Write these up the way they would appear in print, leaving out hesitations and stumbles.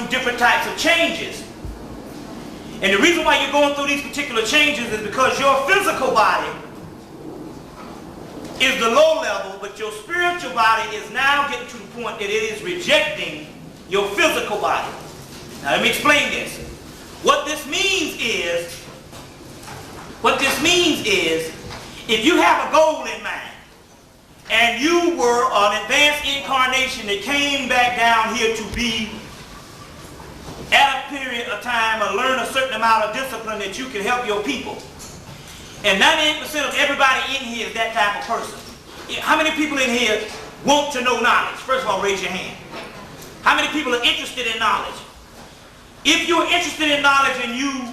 through different types of changes. And the reason why you're going through these particular changes is because your physical body is the low level, but your spiritual body is now getting to the point that it is rejecting your physical body. Now let me explain this. What this means is, if you have a goal in mind, and you were an advanced incarnation that came back down here to be at a period of time or learn a certain amount of discipline that you can help your people. And 98% of everybody in here is that type of person. How many people in here want to know knowledge? First of all, raise your hand. How many people are interested in knowledge? If you're interested in knowledge and you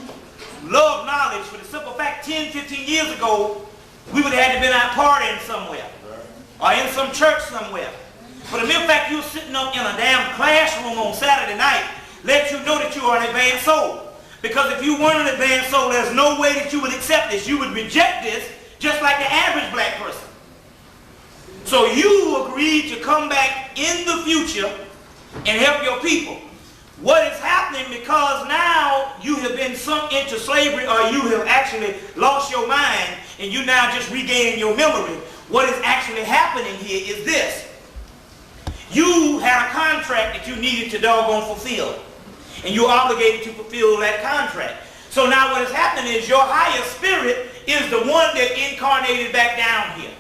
love knowledge, for the simple fact 10, 15 years ago, we would have had to been out partying somewhere or in some church somewhere. For the mere fact you're sitting up in a damn classroom on Saturday night lets you know that you are an advanced soul. Because if you weren't an advanced soul, there's no way that you would accept this. You would reject this just like the average black person. So you agreed to come back in the future and help your people. What is happening, because now you have been sunk into slavery, or you have actually lost your mind and you now just regaining your memory, what is actually happening here is this. You had a contract that you needed to doggone fulfill, and you're obligated to fulfill that contract. So now what is happening is your higher spirit is the one that incarnated back down here.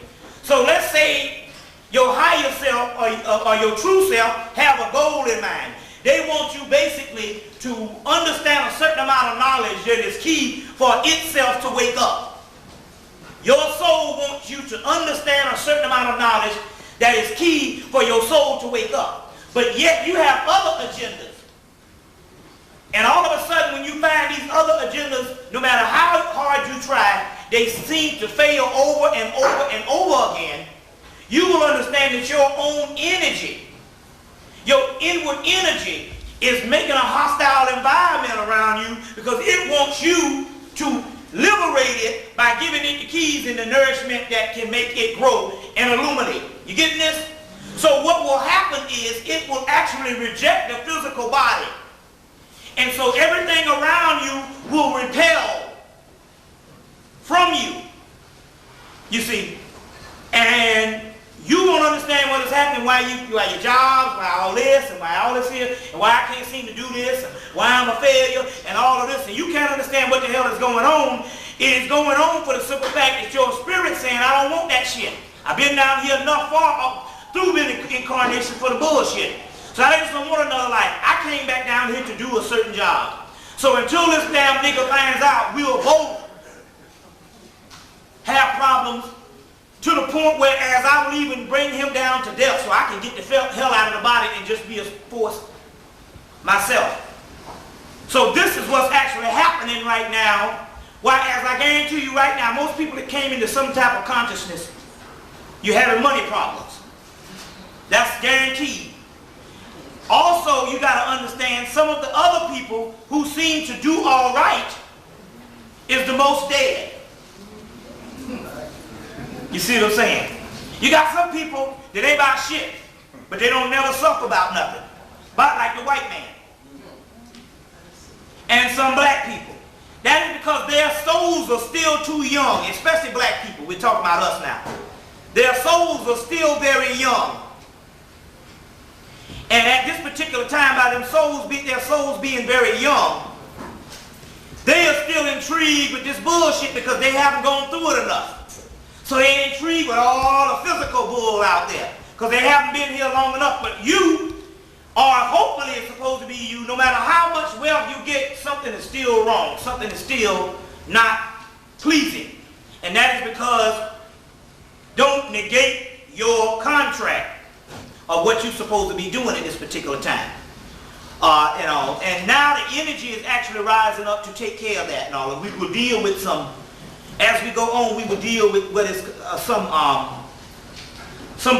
So let's say your higher self or your true self have a goal in mind. They want you basically to understand a certain amount of knowledge that is key for itself to wake up. Your soul wants you to understand a certain amount of knowledge that is key for your soul to wake up. But yet you have other agendas. And all of a sudden when you find these other agendas, no matter how hard you try, they seem to fail over and over and over again. You will understand that your own energy, your inward energy, is making a hostile environment around you because it wants you to liberate it by giving it the keys and the nourishment that can make it grow and illuminate. You getting this? So what will happen is it will actually reject the physical body. And so everything around you will repel from you. You see? And you won't understand what is happening, why your jobs, why all this, and why all this here, and why I can't seem to do this, and why I'm a failure, and all of this, and you can't understand what the hell is going on. It is going on for the simple fact that your spirit's saying, I don't want that shit. I've been down here enough far through the incarnation for the bullshit. So I just don't want another life. I came back down here to do a certain job. So until this damn nigga finds out, we'll both have problems, to the point where as I will even bring him down to death so I can get the hell out of the body and just be a force myself. So this is what's actually happening right now. Why, as I guarantee you right now, most people that came into some type of consciousness, you're having money problems. That's guaranteed. Also, you got to understand some of the other people who seem to do all right is the most dead. You see what I'm saying? You got some people that ain't about shit, but they don't never suffer about nothing. About like the white man. And some black people. That is because their souls are still too young, especially black people. We're talking about us now. Their souls are still very young. And at this particular time, by their souls being very young, they are still intrigued with this bullshit because they haven't gone through it enough. So they're intrigued with all the physical bull out there because they haven't been here long enough. But you are, hopefully it's supposed to be you, no matter how much wealth you get, something is still wrong. Something is still not pleasing. And that is because don't negate your contract of what you're supposed to be doing at this particular time. And now the energy is actually rising up to take care of that and all. And we will deal with some, as we go on, we will deal with what is some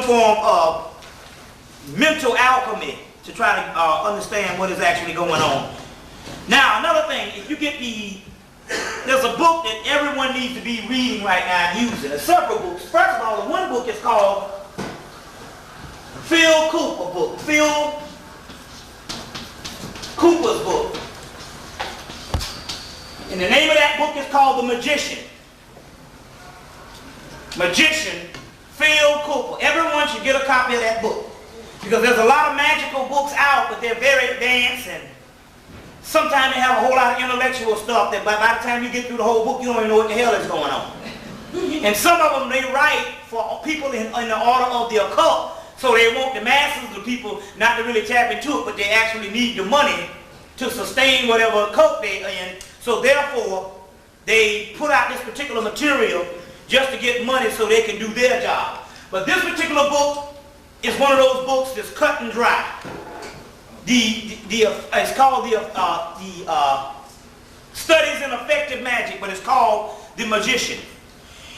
form of mental alchemy to try to understand what is actually going on. Now, another thing, if you get there's a book that everyone needs to be reading right now and using. There's several books. First of all, the one book is called Phil Cooper book. Phil Cooper's book. And the name of that book is called The Magician. Magician, Phil Cooper. Everyone should get a copy of that book. Because there's a lot of magical books out, but they're very advanced, and sometimes they have a whole lot of intellectual stuff that by the time you get through the whole book, you don't even know what the hell is going on. And some of them, they write for people in the order of the occult, so they want the masses of people not to really tap into it, but they actually need the money to sustain whatever cult they're in. So therefore, they put out this particular material just to get money so they can do their job. But this particular book is one of those books that's cut and dry. It's called the Studies in Effective Magic, but it's called The Magician.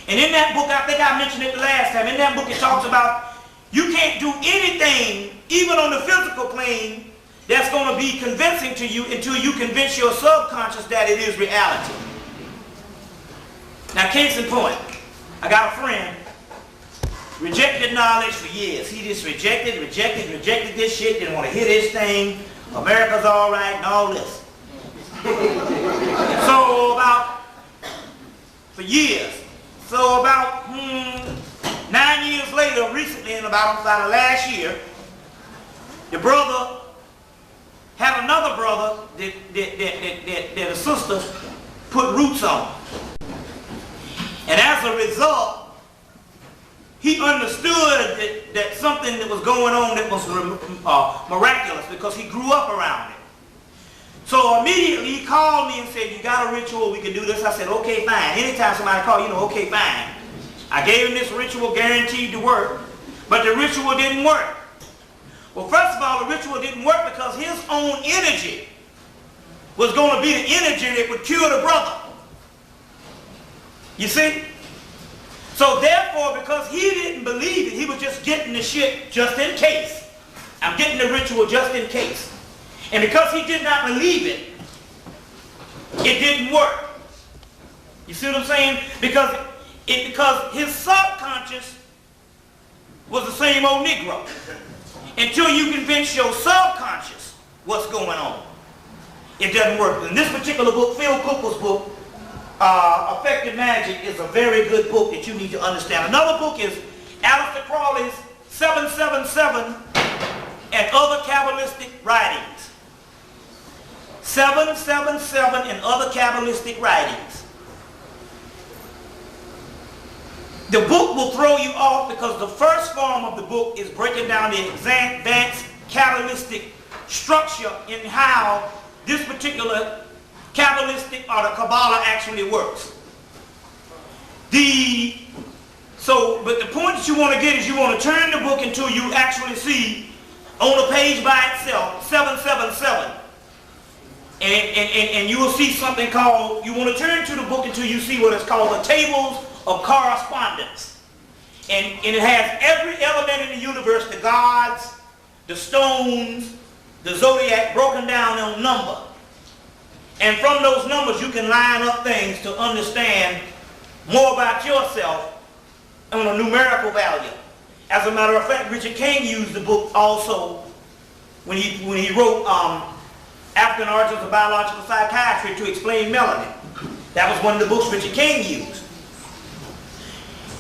And in that book, I think I mentioned it the last time, in that book it talks about you can't do anything, even on the physical plane, that's going to be convincing to you until you convince your subconscious that it is reality. Now, case in point, I got a friend, rejected knowledge for years. He just rejected this shit, didn't want to hear this thing, America's all right, and all this. For years. So about 9 years later, recently, in about last year, the brother had another brother that a sister put roots on. And as a result, he understood that something that was going on that was miraculous, because he grew up around it. So immediately he called me and said, you got a ritual, we can do this. I said, okay, fine. Anytime somebody calls, okay, fine. I gave him this ritual guaranteed to work, but the ritual didn't work. Well, first of all, the ritual didn't work because his own energy was going to be the energy that would cure the brother. You see? So therefore, because he didn't believe it, he was just getting the shit just in case. I'm getting the ritual just in case. And because he did not believe it, it didn't work. You see what I'm saying? Because his subconscious was the same old Negro. Until you convince your subconscious what's going on, it doesn't work. In this particular book, Phil Cooper's book, Effective Magic, is a very good book that you need to understand. Another book is Aleister Crowley's 777 and Other Kabbalistic Writings. 777 and Other Kabbalistic Writings. The book will throw you off because the first form of the book is breaking down the advanced Kabbalistic structure in how this particular Kabbalistic or the Kabbalah actually works. But the point that you want to get is you want to turn the book until you actually see on a page by itself 777. And you will see something called, you want to turn to the book until you see what is called the tables of correspondence. And it has every element in the universe, the gods, the stones, the zodiac, broken down on number. And from those numbers you can line up things to understand more about yourself on a numerical value. As a matter of fact, Richard King used the book also when he wrote African Origins of Biological Psychiatry to explain melanin. That was one of the books Richard King used.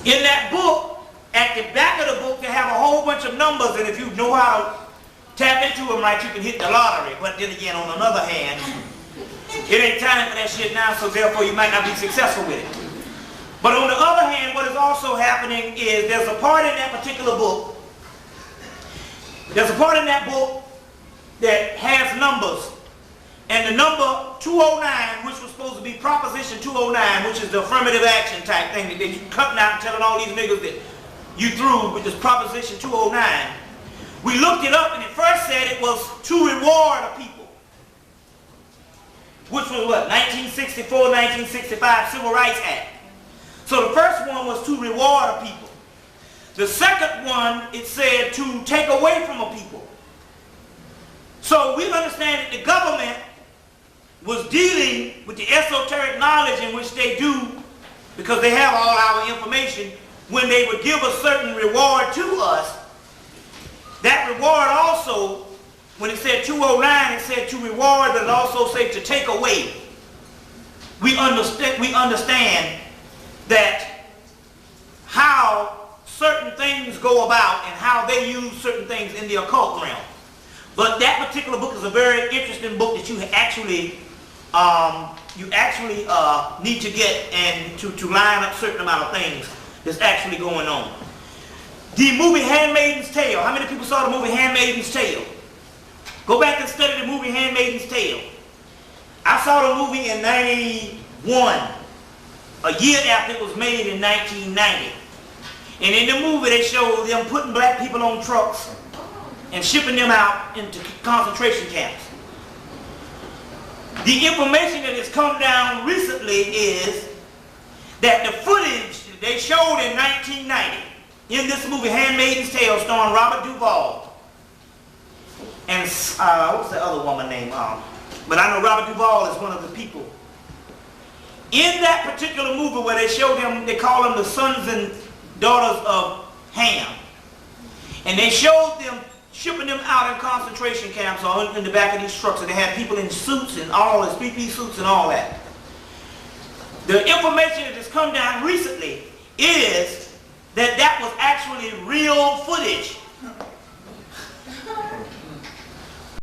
In that book, at the back of the book, they have a whole bunch of numbers, and if you know how to tap into them right, you can hit the lottery. But then again, on another hand, it ain't time for that shit now, so therefore you might not be successful with it. But on the other hand, what is also happening is there's a part in that particular book, that has numbers. And the number 209, which was supposed to be Proposition 209, which is the affirmative action type thing that you cutting out and telling all these niggas that you threw with this Proposition 209. We looked it up and it first said it was to reward a people. Which was what? 1964, 1965 Civil Rights Act. So the first one was to reward a people. The second one, it said to take away from a people. So we understand that the government was dealing with the esoteric knowledge in which they do, because they have all our information, when they would give a certain reward to us. That reward also when it said 209, it said to reward, but it also said to take away. We understand that how certain things go about and how they use certain things in the occult realm. But that particular book is a very interesting book that you actually need to get and to line up certain amount of things that's actually going on. The movie Handmaid's Tale. How many people saw the movie Handmaid's Tale? Go back and study the movie Handmaid's Tale. I saw the movie in 91, a year after it was made in 1990. And in the movie they showed them putting black people on trucks and shipping them out into concentration camps. The information that has come down recently is that the footage they showed in 1990 in this movie Handmaid's Tale starring Robert Duvall and what's the other woman name? But I know Robert Duvall is one of the people. In that particular movie where they show them, they call them the sons and daughters of Ham. And they showed them shipping them out in concentration camps or in the back of these trucks, and they had people in suits and all this PP suits and all that. The information that has come down recently is that that was actually real footage